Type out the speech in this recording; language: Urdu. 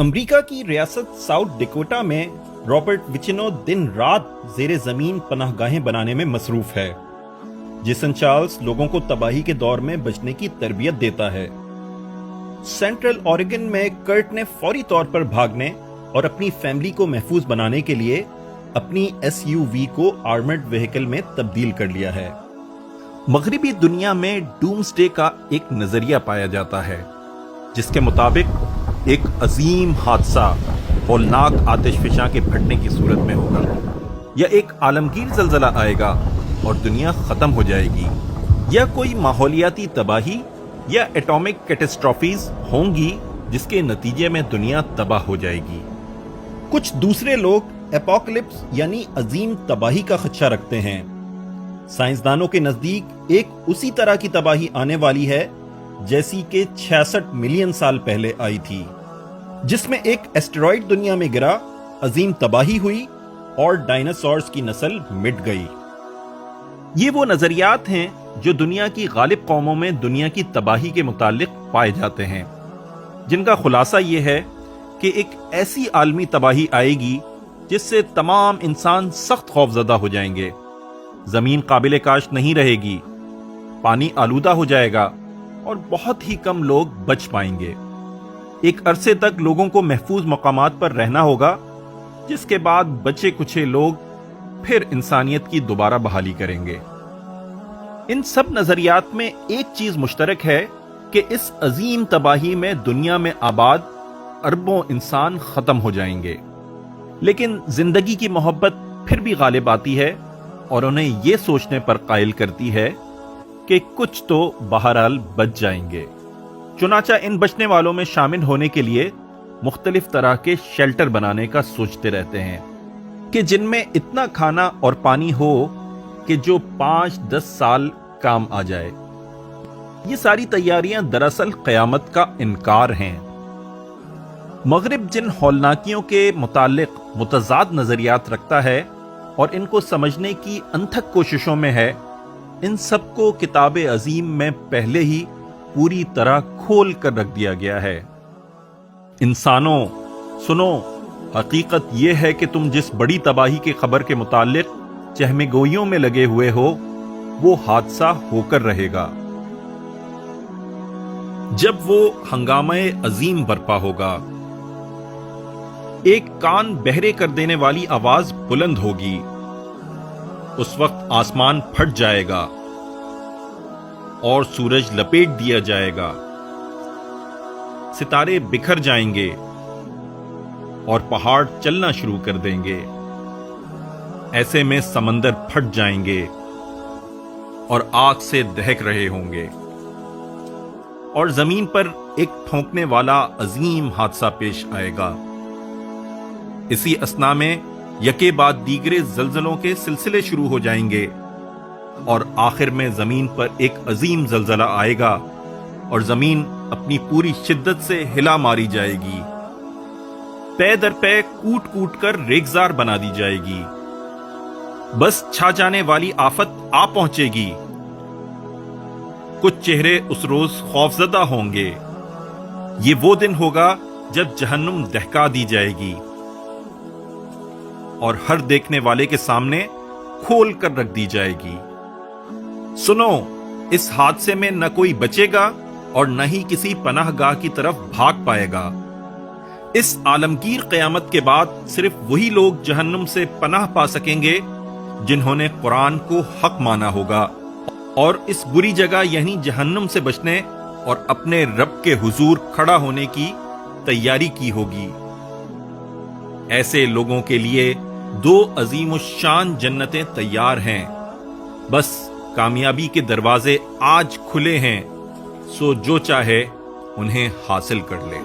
امریکہ کی ریاست ساؤتھ ڈیکوٹا میں رابرٹ وچینو دن رات زیر زمین پناہ گاہیں بنانے میں مصروف ہے۔ جیسن چارلز لوگوں کو تباہی کے دور میں بچنے کی تربیت دیتا ہے۔ سینٹرل اوریگن میں کرٹ نے فوری طور پر بھاگنے اور اپنی فیملی کو محفوظ بنانے کے لیے اپنی ایس یو وی کو آرمرڈ وہیکل میں تبدیل کر لیا ہے۔ مغربی دنیا میں ڈومسڈے کا ایک نظریہ پایا جاتا ہے جس کے مطابق ایک عظیم حادثہ ہولناک آتش فشاں کے پھٹنے کی صورت میں ہوگا، یا ایک عالمگیر زلزلہ آئے گا اور دنیا ختم ہو جائے گی، یا کوئی ماحولیاتی تباہی یا ایٹامک کیٹسٹرافیز ہوں گی جس کے نتیجے میں دنیا تباہ ہو جائے گی۔ کچھ دوسرے لوگ ایپوکلپس یعنی عظیم تباہی کا خدشہ رکھتے ہیں۔ سائنسدانوں کے نزدیک ایک اسی طرح کی تباہی آنے والی ہے جیسی کہ 66 ملین سال پہلے آئی تھی، جس میں ایک ایسٹرائیڈ دنیا میں گرا، عظیم تباہی ہوئی اور ڈائناسورز کی نسل مٹ گئی۔ یہ وہ نظریات ہیں جو دنیا کی غالب قوموں میں دنیا کی تباہی کے متعلق پائے جاتے ہیں، جن کا خلاصہ یہ ہے کہ ایک ایسی عالمی تباہی آئے گی جس سے تمام انسان سخت خوفزدہ ہو جائیں گے، زمین قابل کاشت نہیں رہے گی، پانی آلودہ ہو جائے گا اور بہت ہی کم لوگ بچ پائیں گے۔ ایک عرصے تک لوگوں کو محفوظ مقامات پر رہنا ہوگا، جس کے بعد بچے کچھے لوگ پھر انسانیت کی دوبارہ بحالی کریں گے۔ ان سب نظریات میں ایک چیز مشترک ہے کہ اس عظیم تباہی میں دنیا میں آباد اربوں انسان ختم ہو جائیں گے، لیکن زندگی کی محبت پھر بھی غالب آتی ہے اور انہیں یہ سوچنے پر قائل کرتی ہے کہ کچھ تو بہرحال بچ جائیں گے۔ چنانچہ ان بچنے والوں میں شامل ہونے کے لیے مختلف طرح کے شیلٹر بنانے کا سوچتے رہتے ہیں کہ جن میں اتنا کھانا اور پانی ہو کہ جو 5-10 سال کام آ جائے۔ یہ ساری تیاریاں دراصل قیامت کا انکار ہیں۔ مغرب جن ہولناکیوں کے متعلق متضاد نظریات رکھتا ہے اور ان کو سمجھنے کی انتھک کوششوں میں ہے، ان سب کو کتاب عظیم میں پہلے ہی پوری طرح کھول کر رکھ دیا گیا ہے۔ انسانوں سنو، حقیقت یہ ہے کہ تم جس بڑی تباہی کی خبر کے متعلق چہمے گوئیوں میں لگے ہوئے ہو، وہ حادثہ ہو کر رہے گا۔ جب وہ ہنگامہ عظیم برپا ہوگا، ایک کان بہرے کر دینے والی آواز بلند ہوگی، اس وقت آسمان پھٹ جائے گا اور سورج لپیٹ دیا جائے گا، ستارے بکھر جائیں گے اور پہاڑ چلنا شروع کر دیں گے۔ ایسے میں سمندر پھٹ جائیں گے اور آگ سے دہک رہے ہوں گے، اور زمین پر ایک ٹھونکنے والا عظیم حادثہ پیش آئے گا۔ اسی اثنا میں یکے بعد دیگرے زلزلوں کے سلسلے شروع ہو جائیں گے، اور آخر میں زمین پر ایک عظیم زلزلہ آئے گا اور زمین اپنی پوری شدت سے ہلا ماری جائے گی، پے در پے کوٹ کوٹ کر ریگزار بنا دی جائے گی۔ بس چھا جانے والی آفت آ پہنچے گی۔ کچھ چہرے اس روز خوفزدہ ہوں گے۔ یہ وہ دن ہوگا جب جہنم دہکا دی جائے گی اور ہر دیکھنے والے کے سامنے کھول کر رکھ دی جائے گی۔ سنو، اس حادثے میں نہ کوئی بچے گا اور نہ ہی کسی پناہ گاہ کی طرف بھاگ پائے گا۔ اس عالمگیر قیامت کے بعد صرف وہی لوگ جہنم سے پناہ پا سکیں گے جنہوں نے قرآن کو حق مانا ہوگا اور اس بری جگہ یعنی جہنم سے بچنے اور اپنے رب کے حضور کھڑا ہونے کی تیاری کی ہوگی۔ ایسے لوگوں کے لیے 2 عظیم الشان جنتیں تیار ہیں، بس کامیابی کے دروازے آج کھلے ہیں، سو جو چاہے انہیں حاصل کر لے۔